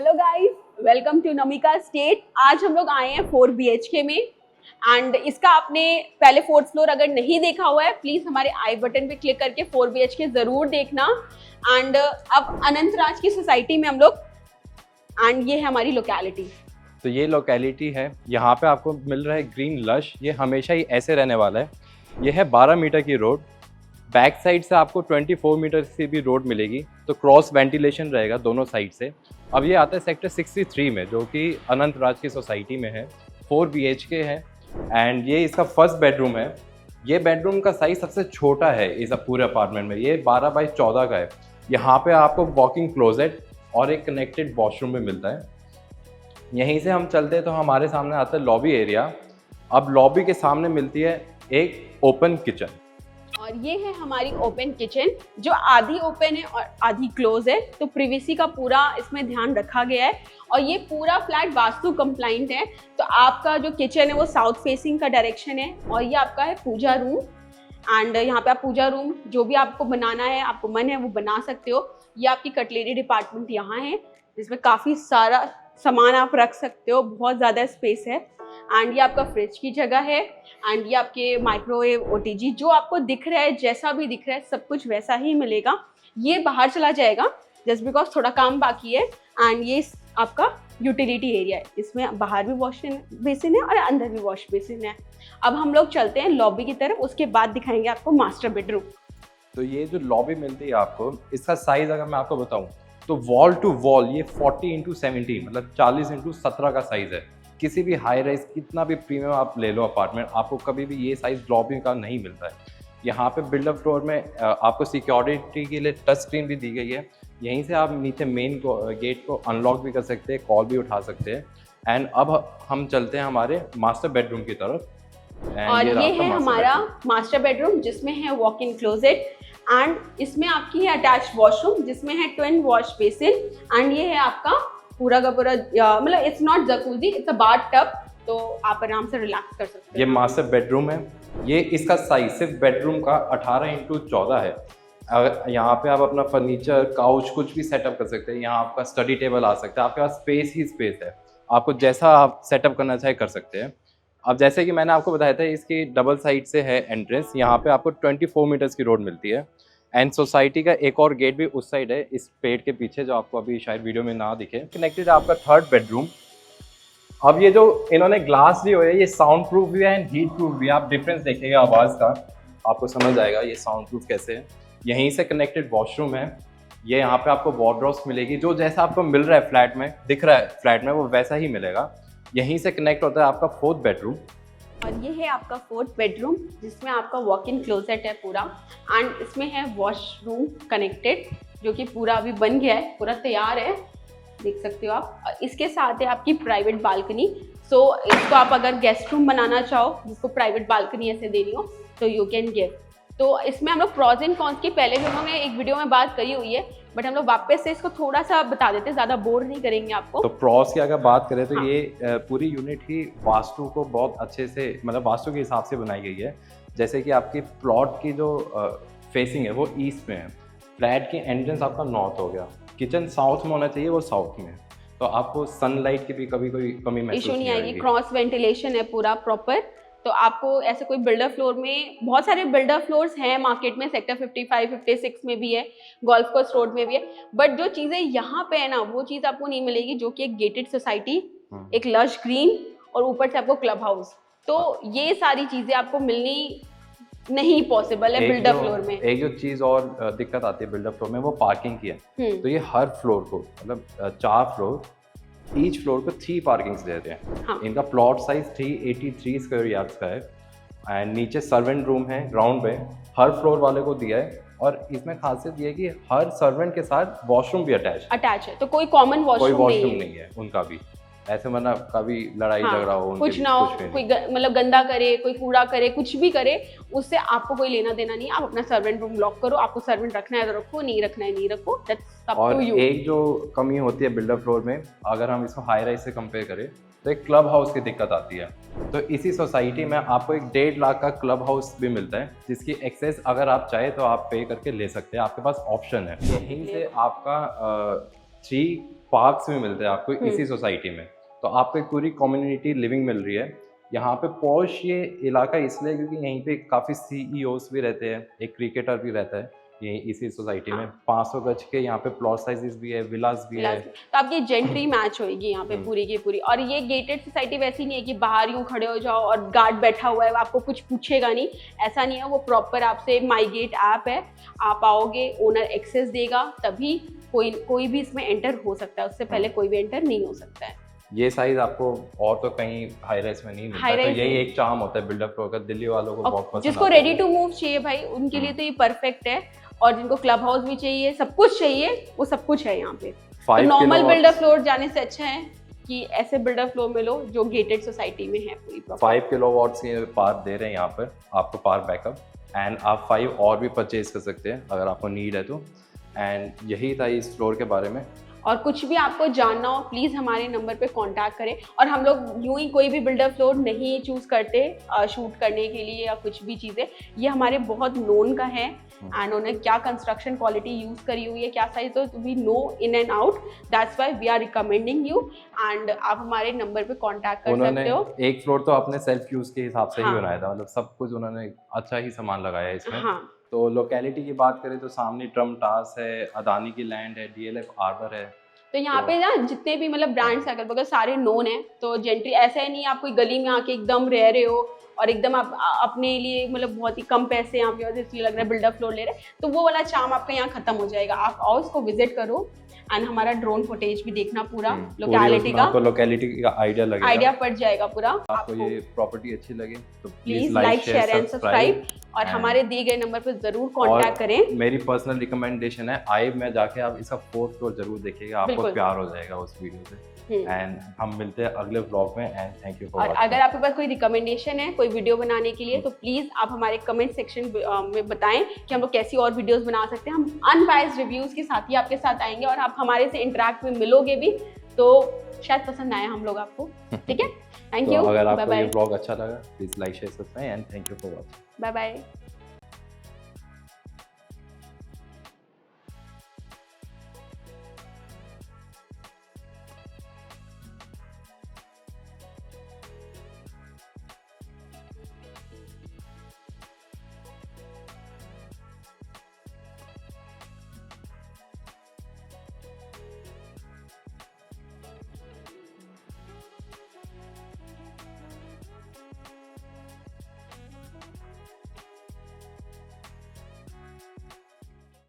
Hello guys, welcome to नमिका स्टेट। आज हम लोग आए हैं 4 BHK में एंड इसका आपने पहले 4th फ्लोर अगर नहीं देखा हुआ है प्लीज हमारे आई बटन पे क्लिक करके 4 BHK जरूर देखना। एंड अब अनंतराज की सोसाइटी में हम लोग एंड ये है हमारी लोकेलिटी। तो ये लोकेलिटी है, यहाँ पे आपको मिल रहा है ग्रीन लश। ये हमेशा ही ऐसे रहने वाला है। ये है 12 मीटर की रोड। बैक साइड से आपको 24 मीटर की भी रोड मिलेगी, तो क्रॉस वेंटिलेशन रहेगा दोनों साइड से। अब ये आता है सेक्टर 63 में, जो कि अनंतराज की सोसाइटी में है। 4 BHK है एंड ये इसका फर्स्ट बेडरूम है। ये बेडरूम का साइज सबसे छोटा है इस पूरे अपार्टमेंट में। ये 12 बाई 14 का है। यहाँ पे आपको वॉकिंग क्लोजेट और एक कनेक्टेड वॉशरूम भी मिलता है। यहीं से हम चलते हैं तो हमारे सामने आता है लॉबी एरिया। अब लॉबी के सामने मिलती है एक ओपन किचन, और ये है हमारी ओपन किचन जो आधी ओपन है और आधी क्लोज है। तो प्रिवेसी का पूरा इसमें ध्यान रखा गया है और ये पूरा फ्लैट वास्तु कंप्लाइंट है। तो आपका जो किचन है वो साउथ फेसिंग का डायरेक्शन है और ये आपका है पूजा रूम। एंड यहाँ पे आप पूजा रूम जो भी आपको बनाना है, आपको मन है वो बना सकते हो। ये आपकी कटलेरी डिपार्टमेंट यहाँ है जिसमें काफ़ी सारा सामान आप रख सकते हो, बहुत ज़्यादा स्पेस है। एंड ये आपका फ्रिज की जगह है एंड ये आपके माइक्रोवेव OTG जो आपको दिख रहा है, जैसा भी दिख रहा है सब कुछ वैसा ही मिलेगा। ये बाहर चला जाएगा जस्ट बिकॉज थोड़ा काम बाकी है। एंड ये आपका यूटिलिटी एरिया है, इसमें बाहर भी वॉश बेसिन है और अंदर भी वॉश बेसिन है। अब हम लोग चलते हैं लॉबी की तरफ, उसके बाद दिखाएंगे आपको मास्टर बेडरूम। तो ये जो लॉबी मिलती है आपको, इसका साइज अगर मैं आपको बताऊं तो वॉल टू वॉल ये 40x70 मतलब 40x17 का साइज है। किसी भी हाई राइज कितना भी प्रीमियम आप ले लो अपार्टमेंट, आपको कभी भी ये साइज लॉबी का नहीं मिलता है। यहाँ पे बिल्डअप फ्लोर में आपको सिक्योरिटी के लिए टच स्क्रीन भी दी गई है। यहीं से आप नीचे मेन गेट को अनलॉक भी कर सकते हैं, कॉल भी उठा सकते हैं। एंड अब हम चलते हैं हमारे मास्टर बेडरूम की तरफ। और ये है हमारा मास्टर बेडरूम जिसमें है वॉक इन क्लोजेट एंड इसमें आपकी है अटैच वॉशरूम जिसमें है ट्विन वॉश बेसिन। एंड ये है आपका पूरा का पूरा मतलब it's not jacuzzi, it's a bath tub, तो आप आराम से रिलैक्स कर सकते हैं। ये मास्टर बेडरूम है। ये इसका साइज सिर्फ बेडरूम का 18x14 है। यहाँ पे आप अपना फर्नीचर, काउच कुछ भी सेटअप कर सकते हैं। यहाँ आपका स्टडी टेबल आ सकता है। आपके पास स्पेस ही स्पेस है, आपको जैसा आप सेटअप करना चाहे कर सकते हैं। अब जैसे कि मैंने आपको बताया था, इसकी डबल साइड से है एंट्रेंस। यहाँ पे आपको 24 मीटर्स की रोड मिलती है एंड सोसाइटी का एक और गेट भी उस साइड है, इस पेड़ के पीछे, जो आपको अभी शायद वीडियो में ना दिखे। कनेक्टेड है आपका 3rd बेडरूम। अब ये जो इन्होंने ग्लास दी हुई है, ये साउंड प्रूफ भी है एंड हीट प्रूफ भी है। आप डिफरेंस देखिएगा आवाज़ का, आपको समझ आएगा ये साउंड प्रूफ कैसे है। यहीं से कनेक्टेड वॉशरूम है। ये यहाँ पे आपको वार्डरोब्स मिलेगी, जो जैसा आपको मिल रहा है फ्लैट में, दिख रहा है फ्लैट में, वो वैसा ही मिलेगा। यहीं से कनेक्ट होता है आपका 4th बेडरूम। और ये है आपका 4th बेडरूम जिसमें आपका वॉक इन क्लोजेट है पूरा एंड इसमें है वॉशरूम कनेक्टेड जो कि पूरा अभी बन गया है, पूरा तैयार है, देख सकते हो आप। और इसके साथ है आपकी प्राइवेट बालकनी। सो इसको आप अगर गेस्ट रूम बनाना चाहो, जिसको प्राइवेट बालकनी ऐसे देनी हो, तो यू कैन गिव। तो इसमें हम लोग प्रॉज एंड कॉन्स की पहले भी उन्होंने एक वीडियो में बात करी हुई है, बट हम लोग वापस से इसको थोड़ा सा बता देते हैं, ज़्यादा बोर नहीं करेंगे आपको। तो प्रॉस की अगर बात करें तो ये पूरी यूनिट ही वास्तु को बहुत अच्छे से, मतलब वास्तु के हिसाब से बनाई गई है। जैसे कि आपकी प्लॉट की जो फेसिंग है वो ईस्ट में है, फ्लैट की एंट्रेंस आपका नॉर्थ हो गया, किचन साउथ में होना चाहिए, वो साउथ में है। तो आपको सनलाइट की भी कभी कोई कमी महसूस इशू नहीं आएगी। क्रॉस वेंटिलेशन है पूरा प्रॉपर। तो आपको ऐसे कोई बिल्डर फ्लोर में, बहुत सारे बिल्डर फ्लोर्स हैं मार्केट में, सेक्टर 55, 56 में भी है, गोल्फ कोर्स रोड में भी है, बट जो चीज़ें यहाँ पे है ना वो चीज़ आपको नहीं मिलेगी, जो कि एक गेटेड सोसाइटी, एक लश ग्रीन और ऊपर से आपको क्लब हाउस। तो ये सारी चीज़ें आपको मिलनी नहीं पॉसिबल है बिल्डर फ्लोर में। एक जो चीज़ और दिक्कत आती है बिल्डर फ्लोर में, वो पार्किंग की है। तो ये हर फ्लोर को, मतलब 4 फ्लोर, ईच फ्लोर को 3 पार्किंग्स देते हैं। हाँ। इनका प्लॉट साइज 383 स्क्वायर यार्ड्स का है एंड नीचे सर्वेंट रूम है ग्राउंड पे, हर फ्लोर वाले को दिया है। और इसमें खासियत ये है कि हर सर्वेंट के साथ वॉशरूम भी अटैच है। तो कोई कॉमन वॉशरूम नहीं है उनका भी, ऐसे मतलब कभी लड़ाई झगड़ा हो, कुछ ना हो, कोई मतलब गंदा करे, कोई कूड़ा करे, कुछ भी करे, उससे आपको कोई लेना देना नहीं। आप अपना सर्वेंट रूम लॉक करो, आपको सर्वेंट रखना है तो रखो, नहीं रखना है नहीं रखो, दैट्स अप टू यू। एक जो कमी होती है बिल्डर फ्लोर में, अगर हम इसको हाई राइज से कंपेयर करें, तो एक क्लब हाउस की दिक्कत आती है। तो इसी सोसाइटी में आपको एक 1.5 लाख का क्लब हाउस भी मिलता है, जिसकी एक्सेस अगर आप चाहे तो आप पे करके ले सकते हैं, आपके पास ऑप्शन है। यहीं से आपका 3 पार्क्स भी मिलते हैं आपको इसी सोसाइटी में। तो आपको एक पूरी कम्युनिटी लिविंग मिल रही है यहाँ पे। पॉश ये इलाका इसलिए क्योंकि यहीं पे काफ़ी CEOs भी रहते हैं, एक क्रिकेटर भी रहता है यहीं इसी सोसाइटी में। 500 गज के यहाँ पे प्लॉट साइजेस भी है, विलास भी है। तो आपकी जेंट्री मैच होगी यहाँ पे पूरी की पूरी। और ये गेटेड सोसाइटी वैसी नहीं है कि बाहर यूँ खड़े हो जाओ और गार्ड बैठा हुआ है आपको कुछ पूछेगा नहीं, ऐसा नहीं है। वो प्रॉपर आपसे माई गेट ऐप है, आप आओगे, ओनर एक्सेस देगा, तभी कोई भी इसमें एंटर हो सकता है, उससे पहले कोई भी एंटर नहीं हो सकता है। ये साइज आपको और तो कहीं हाई राइज में नहीं मिलता, तो यही एक चार्म होता है बिल्डर फ्लोर का। दिल्ली वालों को बहुत पसंद जिसको रेडी टू मूव चाहिए भाई, उनके लिए तो ये परफेक्ट है। और जिनको क्लब हाउस भी चाहिए, सब कुछ चाहिए, वो सब कुछ है यहाँ पे। तो नॉर्मल बिल्डर फ्लोर जाने से अच्छा है कि ऐसे बिल्डर फ्लोर में लो जो गेटेड सोसाइटी में है पूरी। 5 किलोवाट के पावर दे रहे हैं यहाँ पर आपको, पावर बैकअप। एंड आप 5 और भी परचेज कर सकते हैं अगर आपको नीड है तो। एंड यही था इस फ्लोर के बारे में। और कुछ भी आपको जानना हो प्लीज़ हमारे नंबर पे कांटेक्ट करें। और हम लोग यूं ही कोई भी बिल्डर फ्लोर नहीं चूज़ करते शूट करने के लिए या कुछ भी चीज़ें। ये हमारे बहुत नोन का है एंड उन्हें क्या कंस्ट्रक्शन क्वालिटी यूज़ करी हुई है, क्या साइज, तो we know in and out. That's why we are recommending you. And आप हमारे नंबर पे कांटेक्ट कर सकते हो। एक फ्लोर तो अपने सेल्फ यूज़ के हिसाब से ही बनाया था, मतलब सब कुछ उन्होंने अच्छा ही सामान लगाया है इसमें। तो लोकेलिटी की बात करें तो सामने ट्रम्प टास है, अदानी की लैंड है, DLF आर्बर है। तो यहाँ पे ना जितने भी मतलब ब्रांड्स अगल बगल सारे नोन है। तो जेंट्री ऐसा ही नहीं आप कोई गली में आके एकदम रह रहे हो और एकदम आप अपने लिए मतलब बहुत ही कम पैसे यहाँ पे इसलिए लग रहा है बिल्डर फ्लोर ले रहे हैं, तो वो वाला चार्म आपका यहाँ खत्म हो जाएगा। आप आओ, इसको विजिट करो एंड हमारा ड्रोन फुटेज भी देखना पूरा लोकेलिटी का, आपको लोकेलिटी का आइडिया पड़ जाएगा पूरा। आपको ये प्रॉपर्टी अच्छी लगे तो please like share and subscribe और हमारे दिए गए नंबर पर जरूर कांटेक्ट करें। मेरी पर्सनल रिकमेंडेशन है, आइब में जाके आप इसका 4th फ्लोर जरूर देखिएगा, आपको प्यार हो जाएगा उस वीडियो से। एंड हम मिलते हैं अगले व्लॉग में। And thank you for watching. अगर आपके पास कोई रिकमेंडेशन है कोई वीडियो बनाने के लिए तो प्लीज आप हमारे कमेंट सेक्शन में बताएं कि हम लोग कैसी और वीडियोस बना सकते हैं। हम अनबायस्ड रिव्यूज के साथ ही आपके साथ आएंगे और आप हमारे से इंटरेक्ट में मिलोगे भी, तो शायद पसंद आए हम लोग आपको। ठीक है, थैंक यू। अगर आपको ये व्लॉग अच्छा लगा please like share subscribe and thank you for watching. Bye bye.